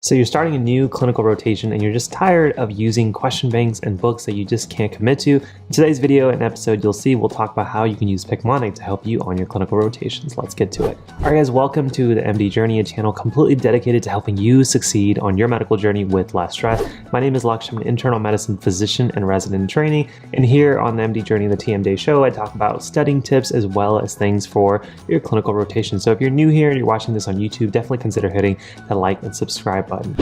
So you're starting a new clinical rotation and you're just tired of using question banks and books that you just can't commit to. In today's video and episode, you'll see we'll talk about how you can use Picmonic to help you on your clinical rotations. Let's get to it. All right, guys, welcome to the MD Journey, a channel completely dedicated to helping you succeed on your medical journey with less stress. My name is Laksh. I'm an internal medicine physician and resident in training. And here on the MD Journey, the TM Day show, I talk about studying tips as well as things for your clinical rotation. So if you're new here and you're watching this on YouTube, definitely consider hitting the like and subscribe button.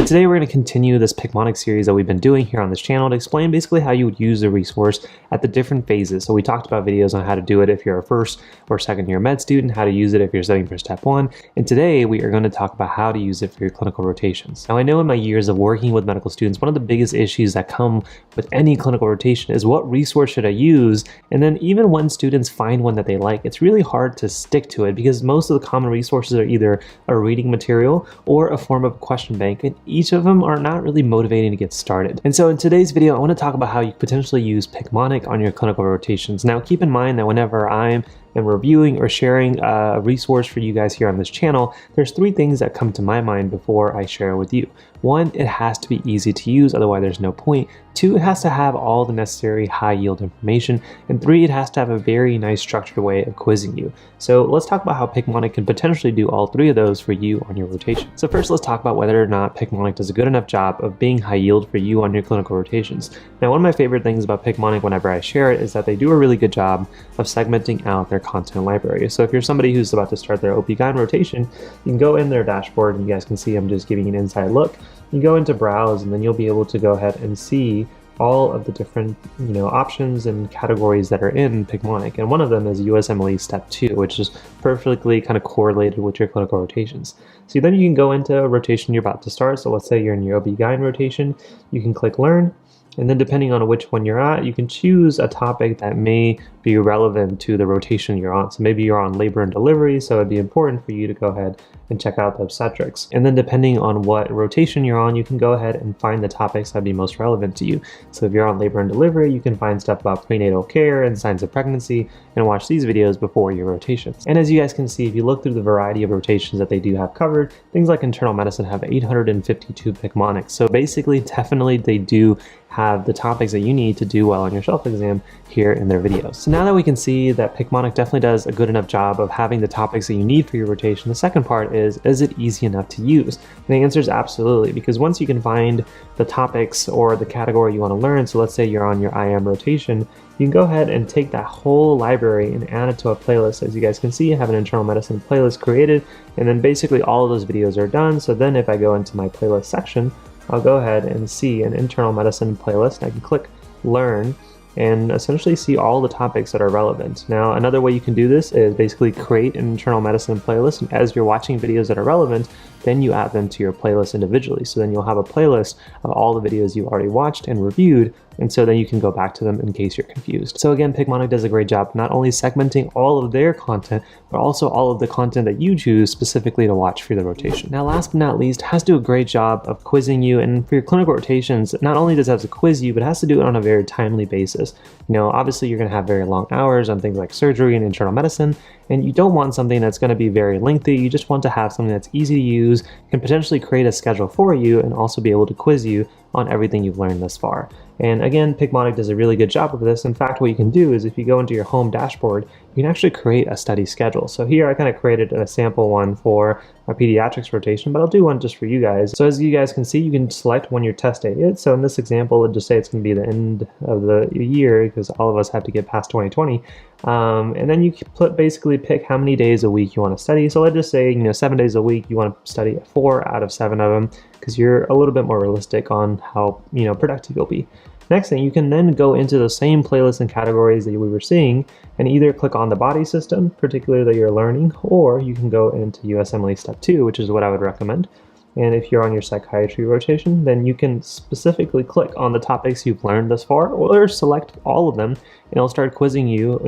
Today we're going to continue this Picmonic series that we've been doing here on this channel to explain basically how you would use the resource at the different phases. So we talked about videos on how to do it if you're a first or second year med student, how to use it if you're studying for step 1, and today we are going to talk about how to use it for your clinical rotations. Now I know in my years of working with medical students, one of the biggest issues that come with any clinical rotation is what resource should I use, and then even when students find one that they like, it's really hard to stick to it because most of the common resources are either a reading material or a form of a question bank, and each of them are not really motivating to get started. And so in today's video, I want to talk about how you potentially use Picmonic on your clinical rotations. Now keep in mind that whenever I'm reviewing or sharing a resource for you guys here on this channel, there's 3 things that come to my mind before I share it with you. 1, it has to be easy to use, otherwise there's no point. 2, it has to have all the necessary high yield information. And 3, it has to have a very nice structured way of quizzing you. So let's talk about how Picmonic can potentially do all 3 of those for you on your rotation. So first, let's talk about whether or not Picmonic does a good enough job of being high yield for you on your clinical rotations. Now, one of my favorite things about Picmonic whenever I share it is that they do a really good job of segmenting out their content library. So if you're somebody who's about to start their OB-GYN rotation, you can go in their dashboard and you guys can see I'm just giving an inside look. You go into browse and then you'll be able to go ahead and see all of the different options and categories that are in Picmonic. And one of them is USMLE Step 2, which is perfectly kind of correlated with your clinical rotations. So then you can go into a rotation you're about to start. So let's say you're in your OB-GYN rotation, you can click Learn. And then depending on which one you're at, you can choose a topic that may be relevant to the rotation you're on. So maybe you're on labor and delivery, so it'd be important for you to go ahead and check out the obstetrics. And then depending on what rotation you're on, you can go ahead and find the topics that'd be most relevant to you. So if you're on labor and delivery, you can find stuff about prenatal care and signs of pregnancy and watch these videos before your rotations. And as you guys can see, if you look through the variety of rotations that they do have covered, things like internal medicine have 852 Picmonics. So basically, definitely they do have the topics that you need to do well on your shelf exam here in their videos. So now that we can see that Picmonic definitely does a good enough job of having the topics that you need for your rotation, the second part is it easy enough to use? And the answer is absolutely, because once you can find the topics or the category you want to learn, so let's say you're on your IM rotation, you can go ahead and take that whole library and add it to a playlist. As you guys can see, I have an internal medicine playlist created, and then basically all of those videos are done. So then if I go into my playlist section, I'll go ahead and see an internal medicine playlist. I can click Learn and essentially see all the topics that are relevant. Now, another way you can do this is basically create an internal medicine playlist, and as you're watching videos that are relevant, then you add them to your playlist individually. So then you'll have a playlist of all the videos you've already watched and reviewed, and so then you can go back to them in case you're confused. So again, Picmonic does a great job not only segmenting all of their content, but also all of the content that you choose specifically to watch for the rotation. Now, last but not least, it has to do a great job of quizzing you, and for your clinical rotations, not only does it have to quiz you, but it has to do it on a very timely basis. Obviously you're gonna have very long hours on things like surgery and internal medicine, and you don't want something that's gonna be very lengthy. You just want to have something that's easy to use, can potentially create a schedule for you, and also be able to quiz you on everything you've learned thus far. And again, Picmonic does a really good job of this. In fact, what you can do is if you go into your home dashboard, you can actually create a study schedule. So here I kind of created a sample one for my pediatrics rotation, but I'll do one just for you guys. So as you guys can see, you can select when your test date is. So in this example, it'll just say it's going to be the end of the year because all of us have to get past 2020. And then you basically pick how many days a week you want to study. So let's just say, 7 days a week, you want to study 4 out of 7 of them because you're a little bit more realistic on how, productive you'll be. Next thing, you can then go into the same playlists and categories that we were seeing and either click on the body system, particularly that you're learning, or you can go into USMLE Step 2, which is what I would recommend. And if you're on your psychiatry rotation, then you can specifically click on the topics you've learned thus far, or select all of them, and it'll start quizzing you,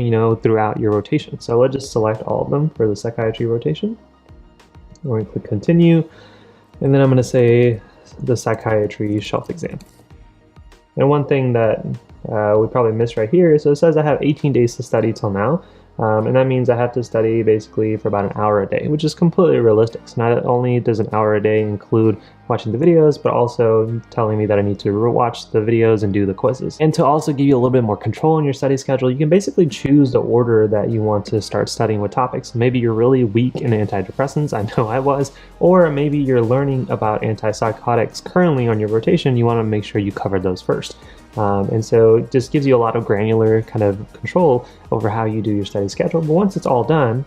throughout your rotation. So let's just select all of them for the psychiatry rotation. We're going to click Continue, and then I'm going to say the psychiatry shelf exam. And one thing that we probably missed right here, so it says I have 18 days to study till now, And that means I have to study basically for about an hour a day, which is completely realistic. So not only does an hour a day include watching the videos, but also telling me that I need to watch the videos and do the quizzes. And to also give you a little bit more control in your study schedule, you can basically choose the order that you want to start studying with topics. Maybe you're really weak in antidepressants, I know I was, or maybe you're learning about antipsychotics currently on your rotation, you want to make sure you cover those first. And so it just gives you a lot of granular kind of control over how you do your study schedule. But once it's all done,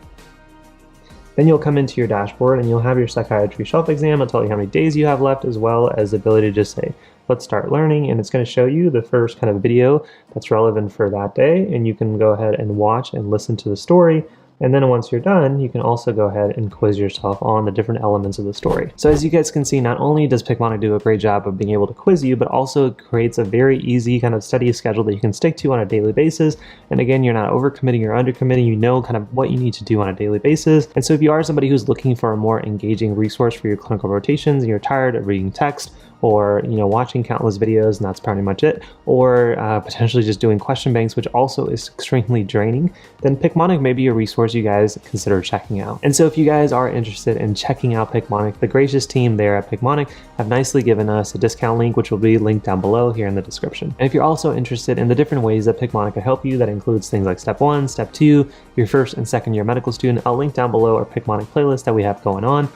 then you'll come into your dashboard and you'll have your psychiatry shelf exam. It'll tell you how many days you have left, as well as the ability to just say, let's start learning. And it's going to show you the first kind of video that's relevant for that day. And you can go ahead and watch and listen to the story. And then once you're done, you can also go ahead and quiz yourself on the different elements of the story. So as you guys can see, not only does Picmonic do a great job of being able to quiz you, but also creates a very easy kind of study schedule that you can stick to on a daily basis. And again, you're not overcommitting or undercommitting, you know kind of what you need to do on a daily basis. And so if you are somebody who's looking for a more engaging resource for your clinical rotations and you're tired of reading text, or watching countless videos and that's pretty much it, or potentially just doing question banks, which also is extremely draining, then Picmonic may be a resource you guys consider checking out. And so if you guys are interested in checking out Picmonic, the gracious team there at Picmonic have nicely given us a discount link, which will be linked down below here in the description. And if you're also interested in the different ways that Picmonic can help you, that includes things like step 1, step 2, your first and second year medical student, I'll link down below our Picmonic playlist that we have going on.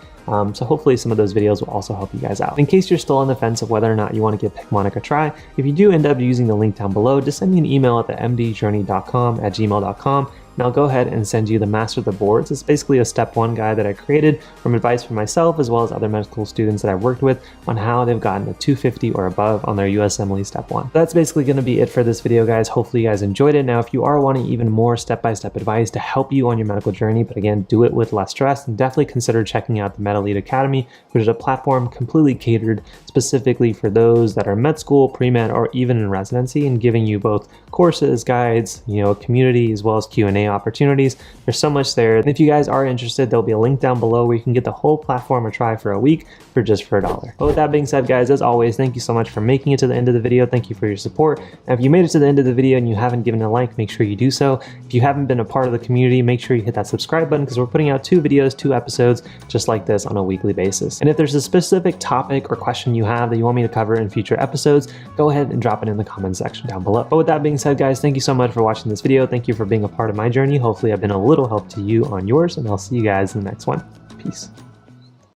So hopefully some of those videos will also help you guys out. In case you're still on the fence of whether or not you want to give Picmonic a try, if you do end up using the link down below, just send me an email at themdjourney.com@gmail.com. and I'll go ahead and send you the Master the Boards. It's basically a step 1 guide that I created from advice from myself as well as other medical students that I've worked with on how they've gotten a 250 or above on their USMLE step 1. That's basically going to be it for this video, guys. Hopefully you guys enjoyed it. Now, if you are wanting even more step-by-step advice to help you on your medical journey, but again, do it with less stress, then definitely consider checking out the MedElite Academy, which is a platform completely catered specifically for those that are med school, pre-med, or even in residency, and giving you both courses, guides, community, as well as Q&A opportunities. There's so much there. And if you guys are interested, there'll be a link down below where you can get the whole platform a try for a week for just $1. But with that being said, guys, as always, thank you so much for making it to the end of the video. Thank you for your support. And if you made it to the end of the video and you haven't given a like, make sure you do so. If you haven't been a part of the community, make sure you hit that subscribe button because we're putting out 2 videos, 2 episodes just like this on a weekly basis. And if there's a specific topic or question you have that you want me to cover in future episodes, go ahead and drop it in the comment section down below. But with that being said, guys, thank you so much for watching this video. Thank you for being a part of my journey. Hopefully I've been a little help to you on yours, and I'll see you guys in the next one. Peace.